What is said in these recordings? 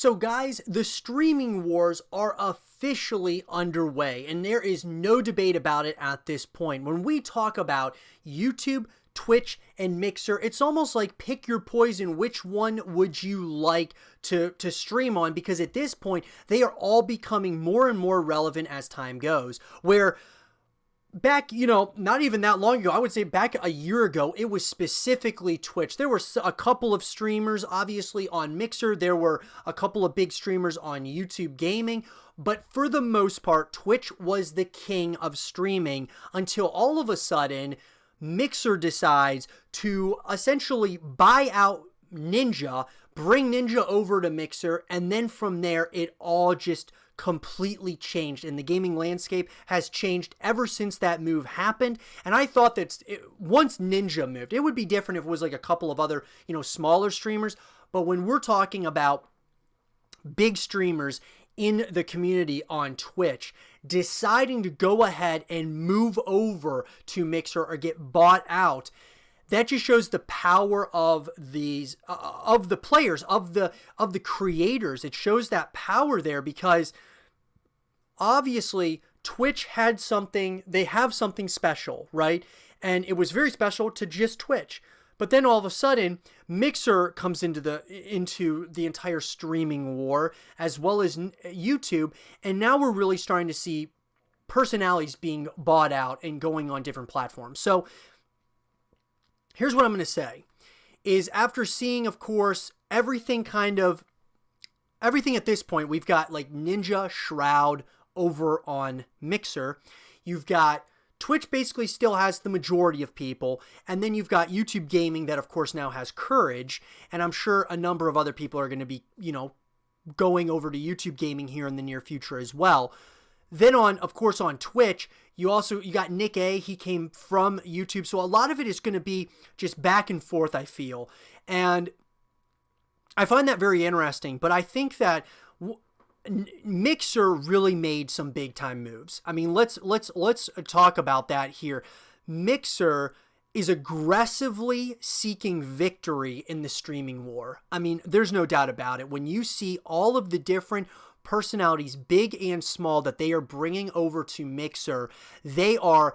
So guys, the streaming wars are officially underway, and there is no debate about it at this point. When we talk about YouTube, Twitch, and Mixer, it's almost like pick your poison. Which one would you like to stream on? Because at this point, they are all becoming more and more relevant as time goes. Where back, not even that long ago, I would say back a year ago, it was specifically Twitch. There were a couple of streamers, obviously, on Mixer. There were a couple of big streamers on YouTube Gaming. But for the most part, Twitch was the king of streaming until all of a sudden, Mixer decides to essentially buy out Ninja, bring Ninja over to Mixer, and then from there, it all just completely changed, and the gaming landscape has changed ever since that move happened. And I thought that once Ninja moved, it would be different if it was like a couple of other, smaller streamers. But when we're talking about big streamers in the community on Twitch deciding to go ahead and move over to Mixer or get bought out, that just shows the power of these of the players, of the creators. It shows that power there because obviously Twitch had something, they have something special, right? And it was very special to just Twitch. But then all of a sudden, Mixer comes into the entire streaming war, as well as YouTube, and now we're really starting to see personalities being bought out and going on different platforms. So here's what I'm going to say, is after seeing, of course, everything at this point, we've got like Ninja, Shroud over on Mixer. You've got Twitch basically still has the majority of people, and then you've got YouTube Gaming that, of course, now has Courage, and I'm sure a number of other people are going to be, going over to YouTube Gaming here in the near future as well. Then of course, on Twitch, you got Nick A. He came from YouTube. So a lot of it is going to be just back and forth, I feel. And I find that very interesting. But I think that Mixer really made some big time moves. I mean, let's talk about that here. Mixer is aggressively seeking victory in the streaming war. I mean, there's no doubt about it. When you see all of the different personalities, big and small, that they are bringing over to Mixer, they are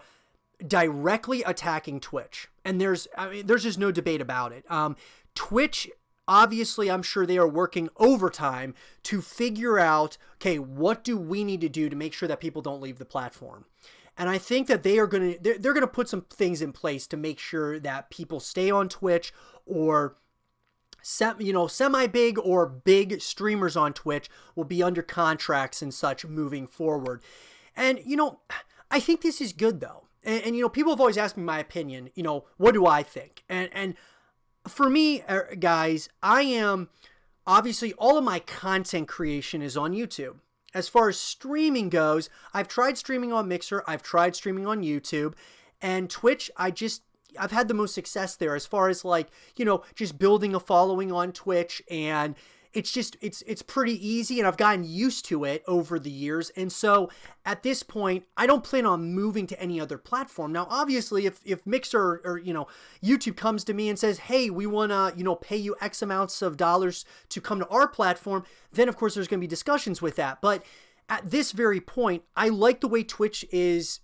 directly attacking Twitch. And there's just no debate about it. Twitch, obviously, I'm sure they are working overtime to figure out, okay, what do we need to do to make sure that people don't leave the platform? And I think that they're going to put some things in place to make sure that people stay on Twitch, or semi-big or big streamers on Twitch will be under contracts and such moving forward. And, I think this is good, though. And people have always asked me my opinion, what do I think? And for me, guys, I am, obviously, all of my content creation is on YouTube. As far as streaming goes, I've tried streaming on Mixer, I've tried streaming on YouTube, and Twitch, I've had the most success there as far as just building a following on Twitch, and it's pretty easy, and I've gotten used to it over the years. And so at this point, I don't plan on moving to any other platform. Now, obviously, if Mixer or YouTube comes to me and says, hey, we want to pay you X amounts of dollars to come to our platform, then of course there's going to be discussions with that. But at this very point, I like the way Twitch is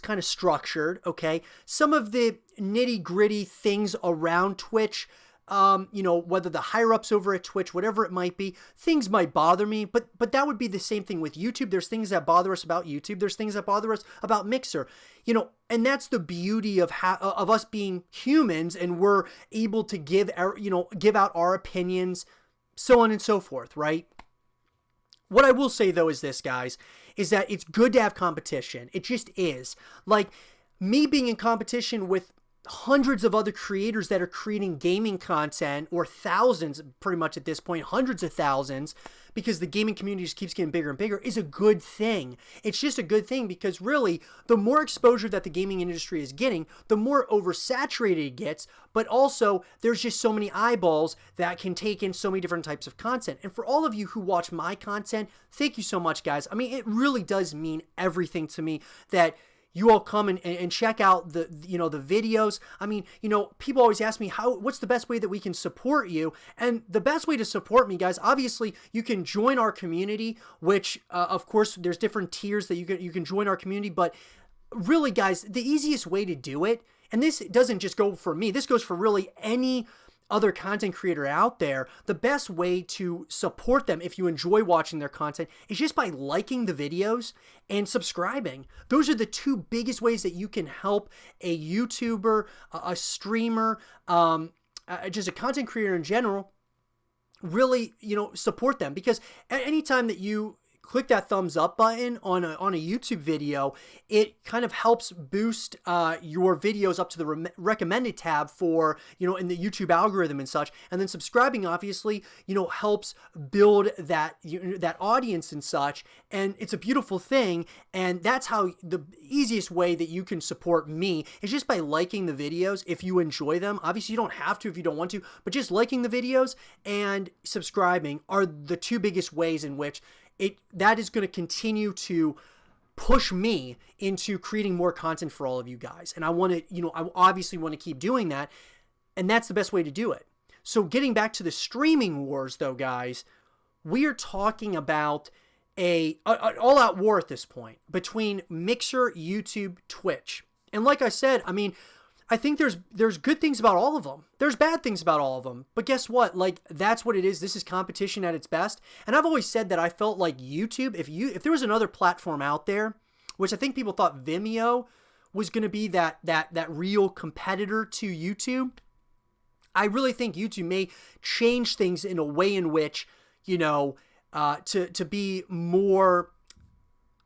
kind of structured, okay? Some of the nitty-gritty things around Twitch, whether the higher-ups over at Twitch, whatever it might be, things might bother me, but that would be the same thing with YouTube. There's things that bother us about YouTube. There's things that bother us about Mixer, and that's the beauty of us being humans, and we're able to give out our opinions, so on and so forth, right? What I will say, though, is this, guys, is that it's good to have competition. It just is. Like, me being in competition with hundreds of other creators that are creating gaming content, or thousands, pretty much at this point, hundreds of thousands, because the gaming community just keeps getting bigger and bigger, is a good thing. It's just a good thing because really, the more exposure that the gaming industry is getting, the more oversaturated it gets, but also there's just so many eyeballs that can take in so many different types of content. And for all of you who watch my content, thank you so much, guys. I mean, it really does mean everything to me that you all come and check out the videos. I mean, people always ask me what's the best way that we can support you? And the best way to support me, guys, obviously you can join our community, which of course there's different tiers that you can join our community. But really, guys, the easiest way to do it, and this doesn't just go for me, this goes for really any other content creator out there, the best way to support them if you enjoy watching their content is just by liking the videos and subscribing. Those are the two biggest ways that you can help a YouTuber, a streamer, just a content creator in general, really, support them. Because at any time that you click that thumbs up button on a YouTube video, it kind of helps boost your videos up to the recommended tab for, in the YouTube algorithm and such. And then subscribing obviously, helps build that audience and such. And it's a beautiful thing. And that's how the easiest way that you can support me is just by liking the videos if you enjoy them. Obviously, you don't have to if you don't want to, but just liking the videos and subscribing are the two biggest ways in which that is going to continue to push me into creating more content for all of you guys. And I want to, I obviously want to keep doing that. And that's the best way to do it. So getting back to the streaming wars though, guys, we are talking about an all-out war at this point between Mixer, YouTube, Twitch. And like I said, I mean, I think there's good things about all of them. There's bad things about all of them. But guess what? Like, that's what it is. This is competition at its best. And I've always said that I felt like YouTube, if there was another platform out there, which I think people thought Vimeo was going to be that real competitor to YouTube, I really think YouTube may change things in a way in which, to be more,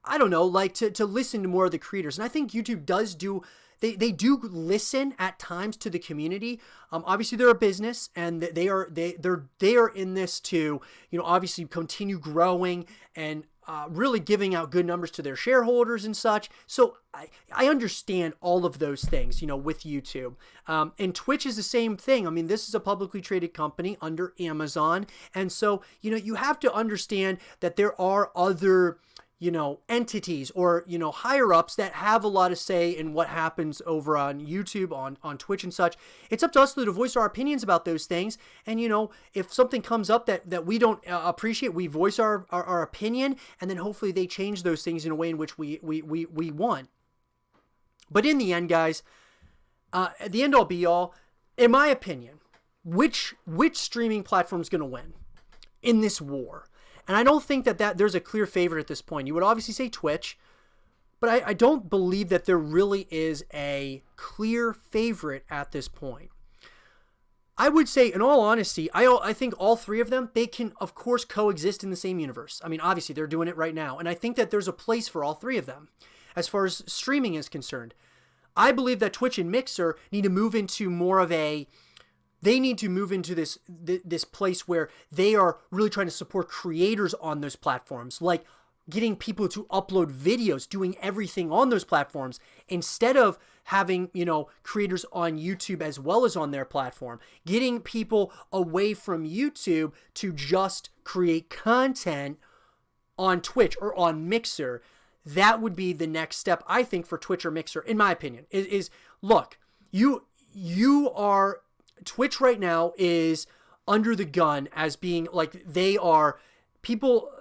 I don't know, like to listen to more of the creators. And I think YouTube does do. They do listen at times to the community. Obviously, they're a business, and they are in this to obviously continue growing and really giving out good numbers to their shareholders and such. So I understand all of those things, with YouTube. And Twitch is the same thing. I mean, this is a publicly traded company under Amazon, and so you have to understand that there are other entities or, higher ups that have a lot of say in what happens over on YouTube, on Twitch and such. It's up to us to voice our opinions about those things. And, if something comes up that we don't appreciate, we voice our opinion, and then hopefully they change those things in a way in which we want. But in the end, guys, at the end all be all, in my opinion, which streaming platform is going to win in this war? And I don't think that there's a clear favorite at this point. You would obviously say Twitch, but I don't believe that there really is a clear favorite at this point. I would say, in all honesty, I think all three of them, they can, of course, coexist in the same universe. I mean, obviously, they're doing it right now. And I think that there's a place for all three of them as far as streaming is concerned. I believe that Twitch and Mixer need to move into more of this place where they are really trying to support creators on those platforms, like getting people to upload videos, doing everything on those platforms instead of having, creators on YouTube as well as on their platform, getting people away from YouTube to just create content on Twitch or on Mixer. That would be the next step, I think, for Twitch or Mixer, in my opinion, is look, you are... Twitch right now is under the gun as being like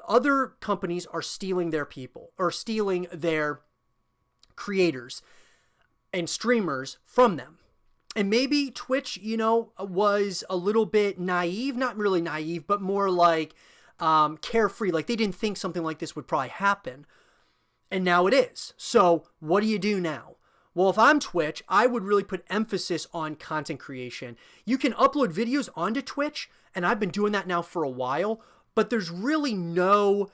other companies are stealing their people or stealing their creators and streamers from them. And maybe Twitch, was a little bit naive, not really naive, but more like carefree. Like they didn't think something like this would probably happen. And now it is. So what do you do now? Well, if I'm Twitch, I would really put emphasis on content creation. You can upload videos onto Twitch, and I've been doing that now for a while, but there's really no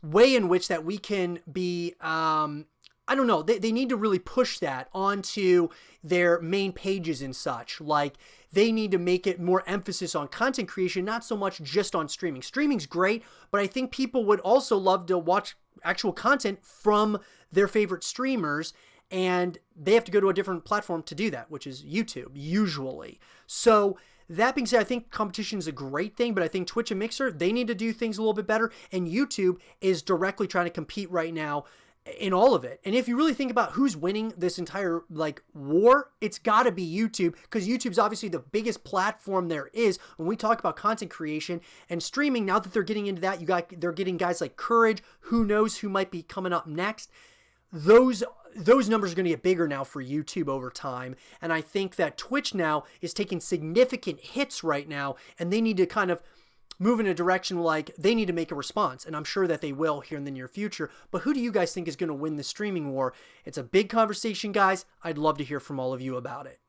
way in which that we can be, I don't know, they need to really push that onto their main pages and such. Like, they need to make it more emphasis on content creation, not so much just on streaming. Streaming's great, but I think people would also love to watch actual content from their favorite streamers, and they have to go to a different platform to do that, which is YouTube, usually. So that being said, I think competition is a great thing, but I think Twitch and Mixer, they need to do things a little bit better. And YouTube is directly trying to compete right now in all of it. And if you really think about who's winning this entire like war, it's got to be YouTube, because YouTube's obviously the biggest platform there is when we talk about content creation and streaming. Now that they're getting into that, they're getting guys like Courage, who knows who might be coming up next. Those numbers are going to get bigger now for YouTube over time. And I think that Twitch now is taking significant hits right now, and they need to kind of move in a direction like they need to make a response. And I'm sure that they will here in the near future. But who do you guys think is going to win the streaming war? It's a big conversation, guys. I'd love to hear from all of you about it.